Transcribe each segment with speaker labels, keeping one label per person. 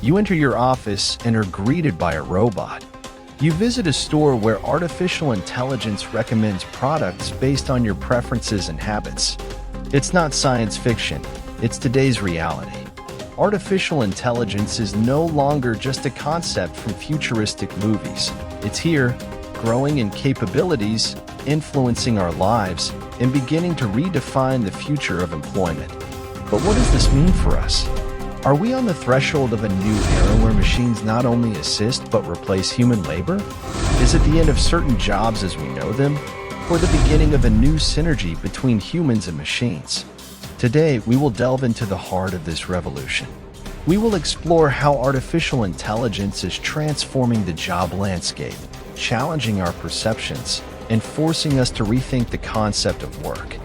Speaker 1: You enter your office and are greeted by a robot. You visit a store where artificial intelligence recommends products based on your preferences and habits. It's not science fiction, it's today's reality. Artificial intelligence is no longer just a concept from futuristic movies. It's here, growing in capabilities, influencing our lives, and beginning to redefine the future of employment. But what does this mean for us? Are we on the threshold of a new era where machines not only assist but replace human labor? Is it the end of certain jobs as we know them, or the beginning of a new synergy between humans and machines? Today, we will delve into the heart of this revolution. We will explore how artificial intelligence is transforming the job landscape, challenging our perceptions, and forcing us to rethink the concept of work.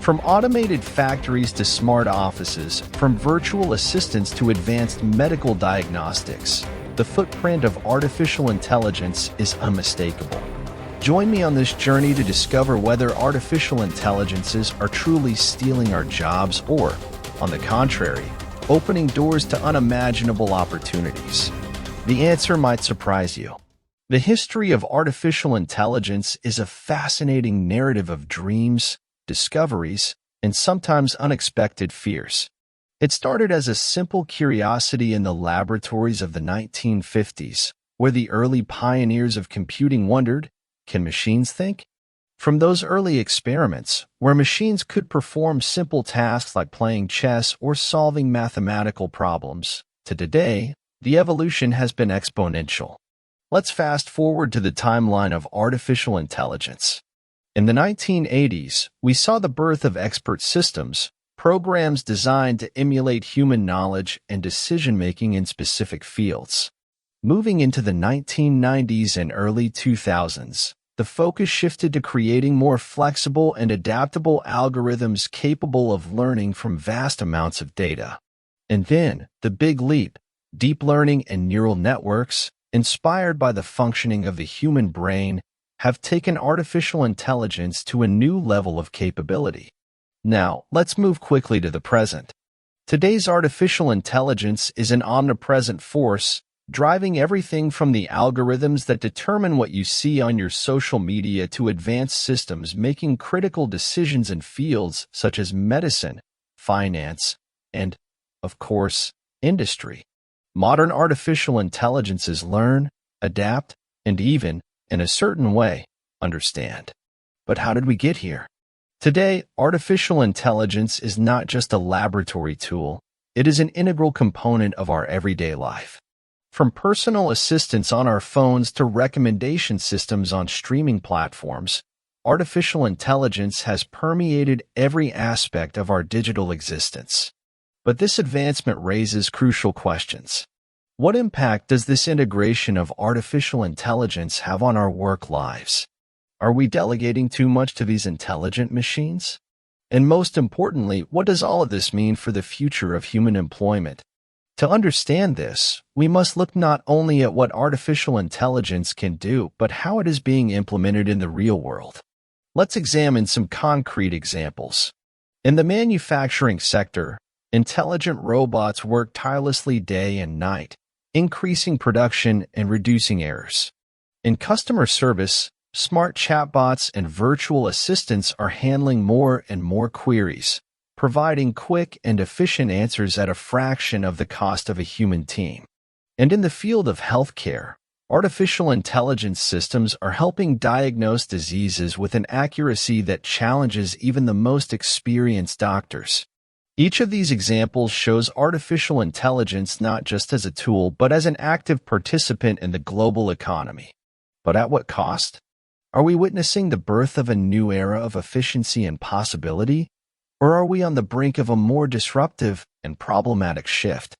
Speaker 1: From automated factories to smart offices, from virtual assistants to advanced medical diagnostics, the footprint of artificial intelligence is unmistakable. Join me on this journey to discover whether artificial intelligences are truly stealing our jobs or, on the contrary, opening doors to unimaginable opportunities. The answer might surprise you. The history of artificial intelligence is a fascinating narrative of dreams, discoveries, and sometimes unexpected fears. It started as a simple curiosity in the laboratories of the 1950s, where the early pioneers of computing wondered, can machines think? From those early experiments, where machines could perform simple tasks like playing chess or solving mathematical problems, to today, the evolution has been exponential. Let's fast forward to the timeline of artificial intelligence. In the 1980s, we saw the birth of expert systems, programs designed to emulate human knowledge and decision-making in specific fields. Moving into the 1990s and early 2000s, the focus shifted to creating more flexible and adaptable algorithms capable of learning from vast amounts of data. And then, the big leap, deep learning and neural networks, inspired by the functioning of the human brain, have taken artificial intelligence to a new level of capability. Now, let's move quickly to the present. Today's artificial intelligence is an omnipresent force, driving everything from the algorithms that determine what you see on your social media to advanced systems making critical decisions in fields such as medicine, finance, and, of course, industry. Modern artificial intelligences learn, adapt, and even, in a certain way, understand. But how did we get here? Today, artificial intelligence is not just a laboratory tool, it is an integral component of our everyday life. From personal assistants on our phones to recommendation systems on streaming platforms, artificial intelligence has permeated every aspect of our digital existence. But this advancement raises crucial questions. What impact does this integration of artificial intelligence have on our work lives? Are we delegating too much to these intelligent machines? And most importantly, what does all of this mean for the future of human employment? To understand this, we must look not only at what artificial intelligence can do, but how it is being implemented in the real world. Let's examine some concrete examples. In the manufacturing sector, intelligent robots work tirelessly day and night, increasing production and reducing errors. In customer service, smart chatbots and virtual assistants are handling more and more queries, providing quick and efficient answers at a fraction of the cost of a human team. And in the field of healthcare, artificial intelligence systems are helping diagnose diseases with an accuracy that challenges even the most experienced doctors. Each of these examples shows artificial intelligence not just as a tool, but as an active participant in the global economy. But at what cost? Are we witnessing the birth of a new era of efficiency and possibility? Or are we on the brink of a more disruptive and problematic shift?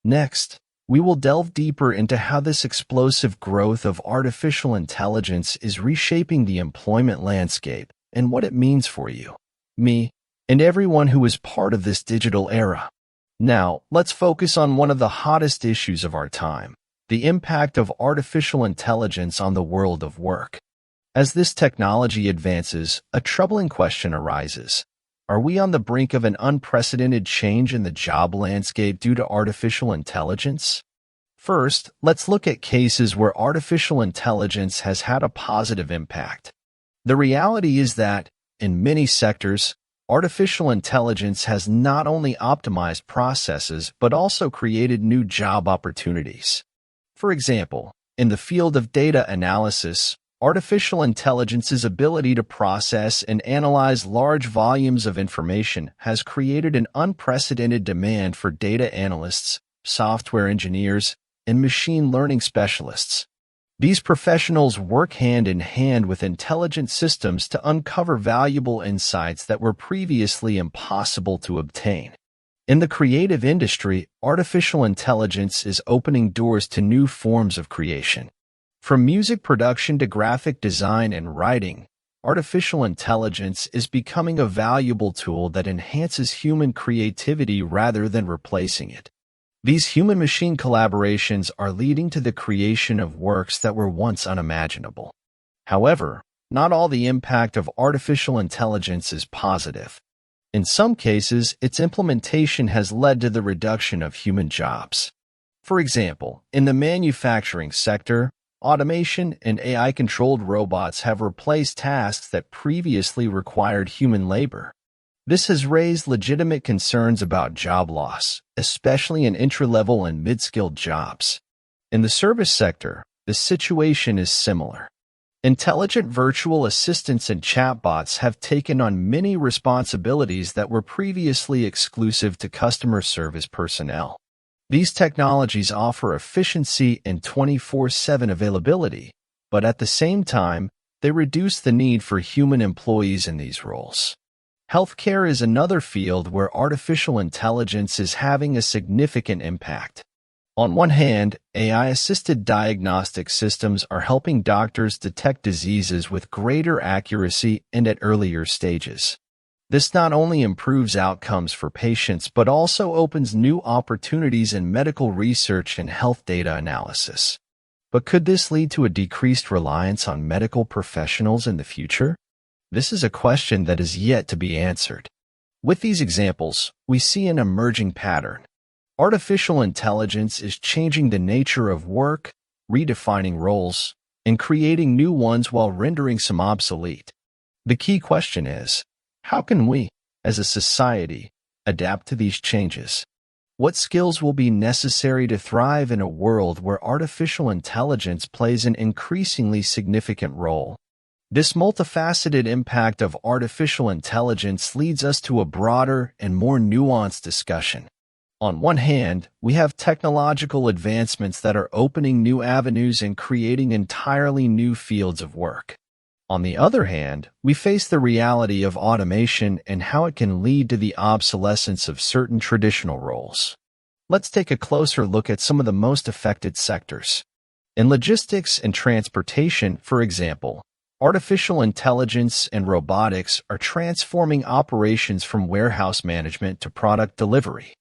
Speaker 1: Next, we will delve deeper into how this explosive growth of artificial intelligence is reshaping the employment landscape and what it means for you, me, and everyone who is part of this digital era. Now, let's focus on one of the hottest issues of our time, the impact of artificial intelligence on the world of work. As this technology advances, a troubling question arises. Are we on the brink of an unprecedented change in the job landscape due to artificial intelligence? First, let's look at cases where artificial intelligence has had a positive impact. The reality is that, in many sectors, artificial intelligence has not only optimized processes but also created new job opportunities. For example, in the field of data analysis, artificial intelligence's ability to process and analyze large volumes of information has created an unprecedented demand for data analysts, software engineers, and machine learning specialists. These professionals work hand in hand with intelligent systems to uncover valuable insights that were previously impossible to obtain. In the creative industry, artificial intelligence is opening doors to new forms of creation. From music production to graphic design and writing, artificial intelligence is becoming a valuable tool that enhances human creativity rather than replacing it. These human-machine collaborations are leading to the creation of works that were once unimaginable. However, not all the impact of artificial intelligence is positive. In some cases, its implementation has led to the reduction of human jobs. For example, in the manufacturing sector, automation and AI-controlled robots have replaced tasks that previously required human labor. This has raised legitimate concerns about job loss, especially in entry-level and mid-skilled jobs. In the service sector, the situation is similar. Intelligent virtual assistants and chatbots have taken on many responsibilities that were previously exclusive to customer service personnel. These technologies offer efficiency and 24/7 availability, but at the same time, they reduce the need for human employees in these roles. Healthcare is another field where artificial intelligence is having a significant impact. On one hand, AI-assisted diagnostic systems are helping doctors detect diseases with greater accuracy and at earlier stages. This not only improves outcomes for patients but also opens new opportunities in medical research and health data analysis. But could this lead to a decreased reliance on medical professionals in the future? This is a question that is yet to be answered. With these examples, we see an emerging pattern. Artificial intelligence is changing the nature of work, redefining roles, and creating new ones while rendering some obsolete. The key question is, how can we, as a society, adapt to these changes? What skills will be necessary to thrive in a world where artificial intelligence plays an increasingly significant role? This multifaceted impact of artificial intelligence leads us to a broader and more nuanced discussion. On one hand, we have technological advancements that are opening new avenues and creating entirely new fields of work. On the other hand, we face the reality of automation and how it can lead to the obsolescence of certain traditional roles. Let's take a closer look at some of the most affected sectors. In logistics and transportation, for example, artificial intelligence and robotics are transforming operations from warehouse management to product delivery.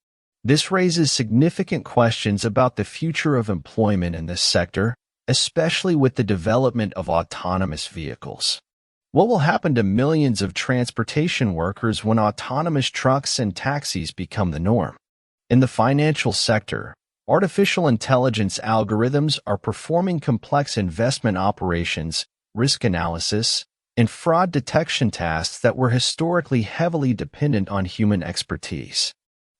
Speaker 1: This raises significant questions about the future of employment in this sector, especially with the development of autonomous vehicles. What will happen to millions of transportation workers when autonomous trucks and taxis become the norm? In the financial sector, artificial intelligence algorithms are performing complex investment operations, risk analysis, and fraud detection tasks that were historically heavily dependent on human expertise.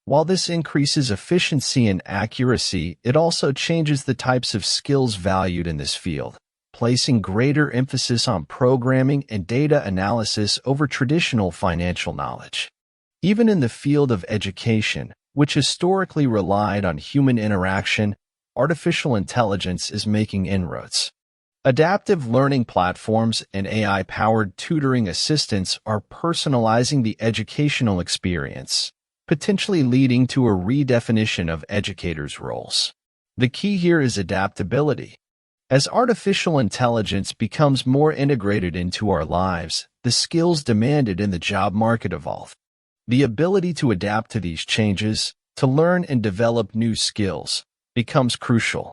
Speaker 1: While this increases efficiency and accuracy, it also changes the types of skills valued in this field, placing greater emphasis on programming and data analysis over traditional financial knowledge. Even in the field of education, which historically relied on human interaction, artificial intelligence is making inroads. Adaptive learning platforms and AI-powered tutoring assistants are personalizing the educational experience, potentially leading to a redefinition of educators' roles. The key here is adaptability. As artificial intelligence becomes more integrated into our lives, the skills demanded in the job market evolve. The ability to adapt to these changes, to learn and develop new skills, becomes crucial.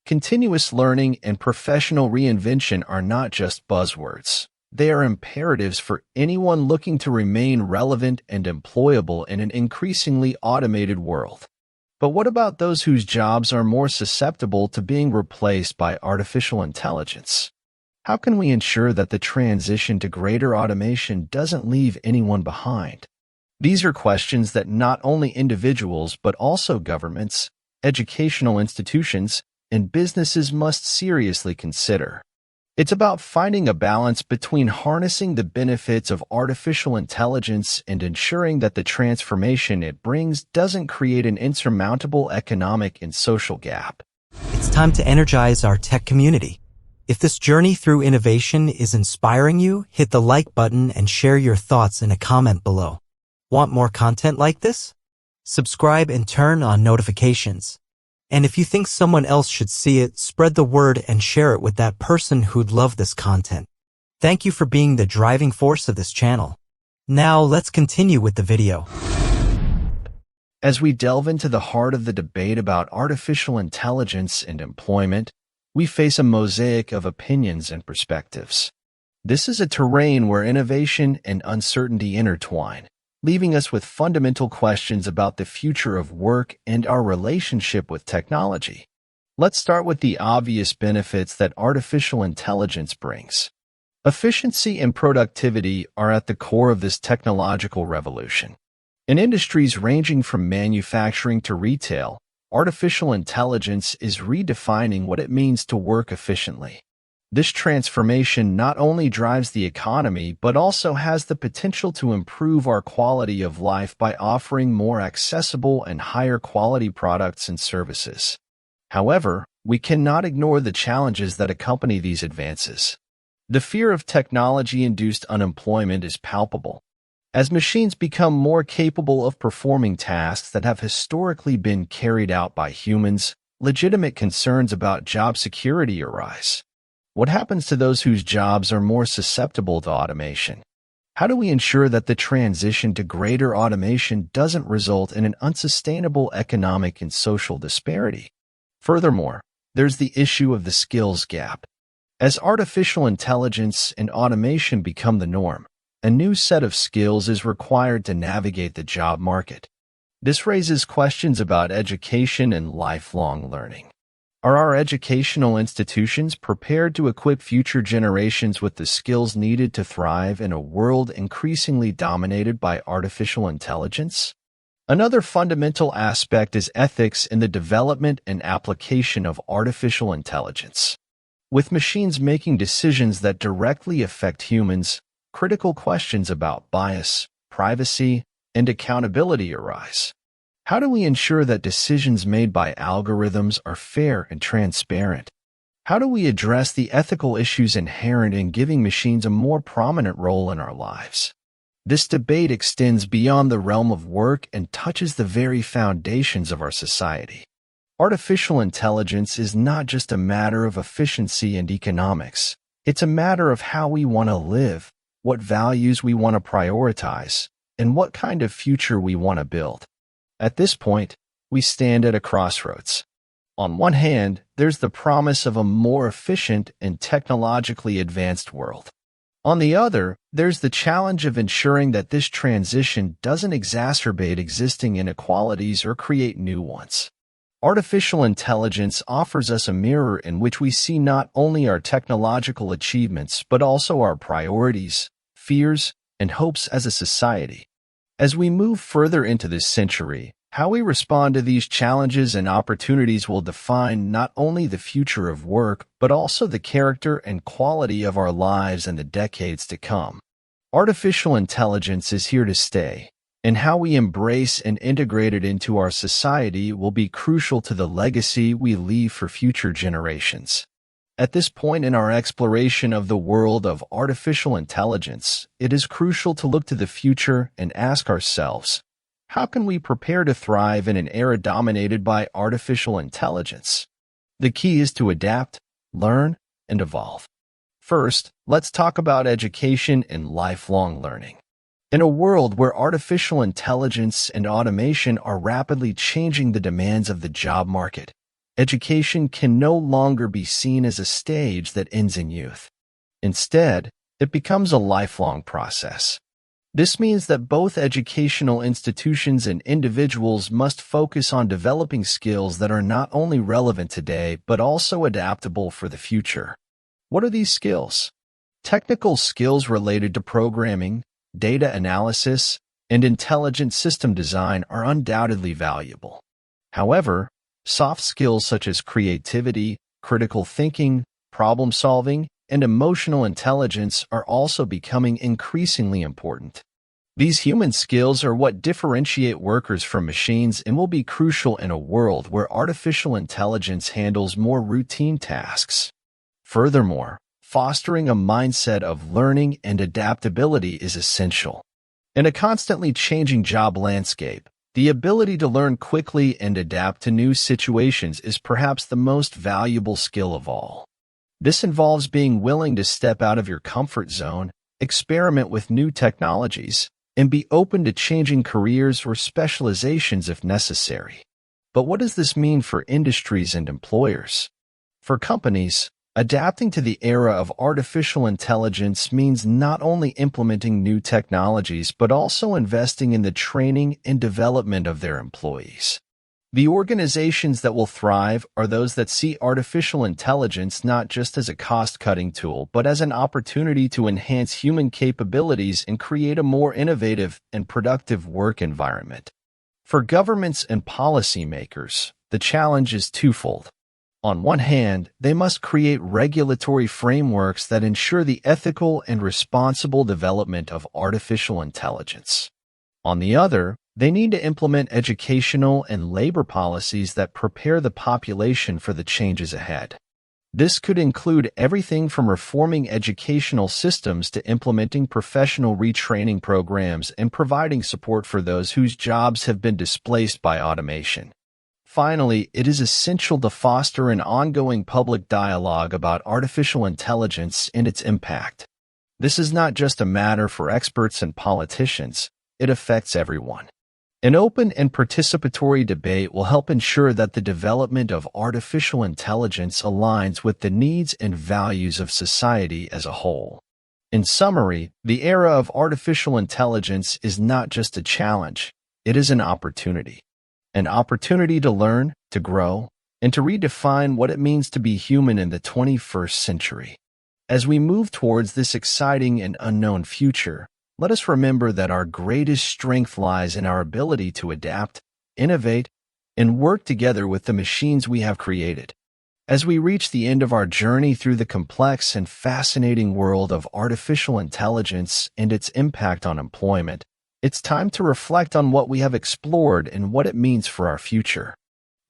Speaker 1: Continuous learning and professional reinvention are not just buzzwords. They are imperatives for anyone looking to remain relevant and employable in an increasingly automated world. But what about those whose jobs are more susceptible to being replaced by artificial intelligence? How can we ensure that the transition to greater automation doesn't leave anyone behind? These are questions that not only individuals but also governments, educational institutions, and businesses must seriously consider. It's about finding a balance between harnessing the benefits of artificial intelligence and ensuring that the transformation it brings doesn't create an insurmountable economic and social gap.
Speaker 2: It's time to energize our tech community. If this journey through innovation is inspiring you, hit the like button and share your thoughts in a comment below. Want more content like this? Subscribe and turn on notifications. And if you think someone else should see it, spread the word and share it with that person who'd love this content. Thank you for being the driving force of this channel. Now let's continue with the video.
Speaker 1: As we delve into the heart of the debate about artificial intelligence and employment, we face a mosaic of opinions and perspectives. This is a terrain where innovation and uncertainty intertwine, leaving us with fundamental questions about the future of work and our relationship with technology. Let's start with the obvious benefits that artificial intelligence brings. Efficiency and productivity are at the core of this technological revolution. In industries ranging from manufacturing to retail, artificial intelligence is redefining what it means to work efficiently. This transformation not only drives the economy but also has the potential to improve our quality of life by offering more accessible and higher quality products and services. However, we cannot ignore the challenges that accompany these advances. The fear of technology-induced unemployment is palpable. As machines become more capable of performing tasks that have historically been carried out by humans, legitimate concerns about job security arise. What happens to those whose jobs are more susceptible to automation? How do we ensure that the transition to greater automation doesn't result in an unsustainable economic and social disparity? Furthermore, there's the issue of the skills gap. As artificial intelligence and automation become the norm, a new set of skills is required to navigate the job market. This raises questions about education and lifelong learning. Are our educational institutions prepared to equip future generations with the skills needed to thrive in a world increasingly dominated by artificial intelligence? Another fundamental aspect is ethics in the development and application of artificial intelligence. With machines making decisions that directly affect humans, critical questions about bias, privacy, and accountability arise. How do we ensure that decisions made by algorithms are fair and transparent? How do we address the ethical issues inherent in giving machines a more prominent role in our lives? This debate extends beyond the realm of work and touches the very foundations of our society. Artificial intelligence is not just a matter of efficiency and economics. It's a matter of how we want to live, what values we want to prioritize, and what kind of future we want to build. At this point, we stand at a crossroads. On one hand, there's the promise of a more efficient and technologically advanced world. On the other, there's the challenge of ensuring that this transition doesn't exacerbate existing inequalities or create new ones. Artificial intelligence offers us a mirror in which we see not only our technological achievements but also our priorities, fears, and hopes as a society. As we move further into this century, how we respond to these challenges and opportunities will define not only the future of work, but also the character and quality of our lives in the decades to come. Artificial intelligence is here to stay, and how we embrace and integrate it into our society will be crucial to the legacy we leave for future generations. At this point in our exploration of the world of artificial intelligence, it is crucial to look to the future and ask ourselves, how can we prepare to thrive in an era dominated by artificial intelligence? The key is to adapt, learn, and evolve. First, let's talk about education and lifelong learning. In a world where artificial intelligence and automation are rapidly changing the demands of the job market, education can no longer be seen as a stage that ends in youth. Instead, it becomes a lifelong process. This means that both educational institutions and individuals must focus on developing skills that are not only relevant today but also adaptable for the future. What are these skills? Technical skills related to programming, data analysis, and intelligent system design are undoubtedly valuable. However, soft skills such as creativity, critical thinking, problem-solving, and emotional intelligence are also becoming increasingly important. These human skills are what differentiate workers from machines and will be crucial in a world where artificial intelligence handles more routine tasks. Furthermore, fostering a mindset of learning and adaptability is essential. In a constantly changing job landscape, the ability to learn quickly and adapt to new situations is perhaps the most valuable skill of all. This involves being willing to step out of your comfort zone, experiment with new technologies, and be open to changing careers or specializations if necessary. But what does this mean for industries and employers? For companies, adapting to the era of artificial intelligence means not only implementing new technologies but also investing in the training and development of their employees. The organizations that will thrive are those that see artificial intelligence not just as a cost-cutting tool, but as an opportunity to enhance human capabilities and create a more innovative and productive work environment. For governments and policymakers, the challenge is twofold. On one hand, they must create regulatory frameworks that ensure the ethical and responsible development of artificial intelligence. On the other, they need to implement educational and labor policies that prepare the population for the changes ahead. This could include everything from reforming educational systems to implementing professional retraining programs and providing support for those whose jobs have been displaced by automation. Finally, it is essential to foster an ongoing public dialogue about artificial intelligence and its impact. This is not just a matter for experts and politicians, it affects everyone. An open and participatory debate will help ensure that the development of artificial intelligence aligns with the needs and values of society as a whole. In summary, the era of artificial intelligence is not just a challenge, it is an opportunity. An opportunity to learn, to grow, and to redefine what it means to be human in the 21st century. As we move towards this exciting and unknown future, let us remember that our greatest strength lies in our ability to adapt, innovate, and work together with the machines we have created. As we reach the end of our journey through the complex and fascinating world of artificial intelligence and its impact on employment, it's time to reflect on what we have explored and what it means for our future.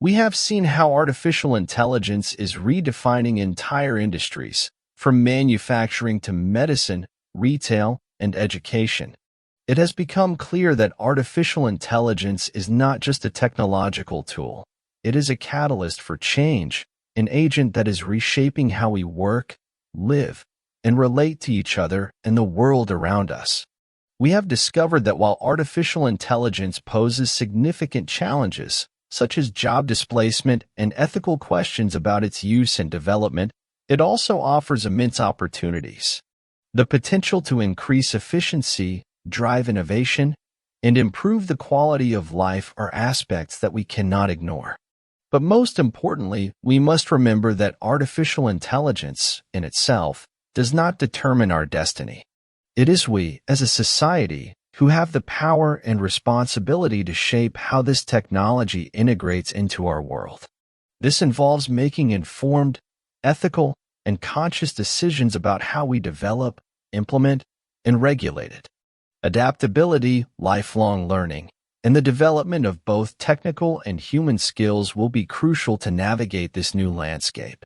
Speaker 1: We have seen how artificial intelligence is redefining entire industries, from manufacturing to medicine, retail, and education. It has become clear that artificial intelligence is not just a technological tool. It is a catalyst for change, an agent that is reshaping how we work, live, and relate to each other and the world around us. We have discovered that while artificial intelligence poses significant challenges, such as job displacement and ethical questions about its use and development, it also offers immense opportunities. The potential to increase efficiency, drive innovation, and improve the quality of life are aspects that we cannot ignore. But most importantly, we must remember that artificial intelligence, in itself, does not determine our destiny. It is we, as a society, who have the power and responsibility to shape how this technology integrates into our world. This involves making informed, ethical, and conscious decisions about how we develop, implement, and regulate it. Adaptability, lifelong learning, and the development of both technical and human skills will be crucial to navigate this new landscape.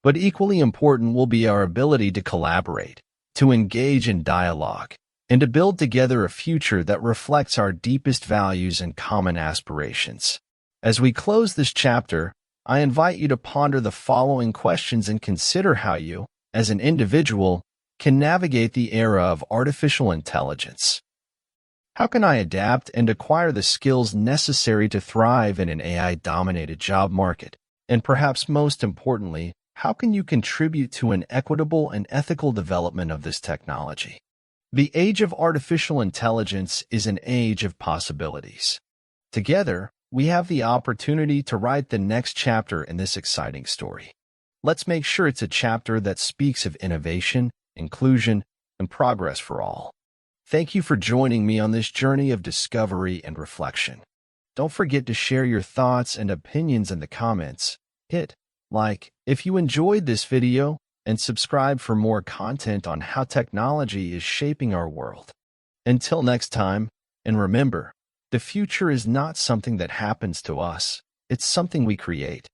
Speaker 1: But equally important will be our ability to collaborate, to engage in dialogue, and to build together a future that reflects our deepest values and common aspirations. As we close this chapter, I invite you to ponder the following questions and consider how you, as an individual, can navigate the era of artificial intelligence. How can I adapt and acquire the skills necessary to thrive in an AI-dominated job market? And perhaps most importantly, how can you contribute to an equitable and ethical development of this technology? The age of artificial intelligence is an age of possibilities. Together, we have the opportunity to write the next chapter in this exciting story. Let's make sure it's a chapter that speaks of innovation, inclusion, and progress for all. Thank you for joining me on this journey of discovery and reflection. Don't forget to share your thoughts and opinions in the comments. Hit like if you enjoyed this video and subscribe for more content on how technology is shaping our world. Until next time, and remember, the future is not something that happens to us, it's something we create.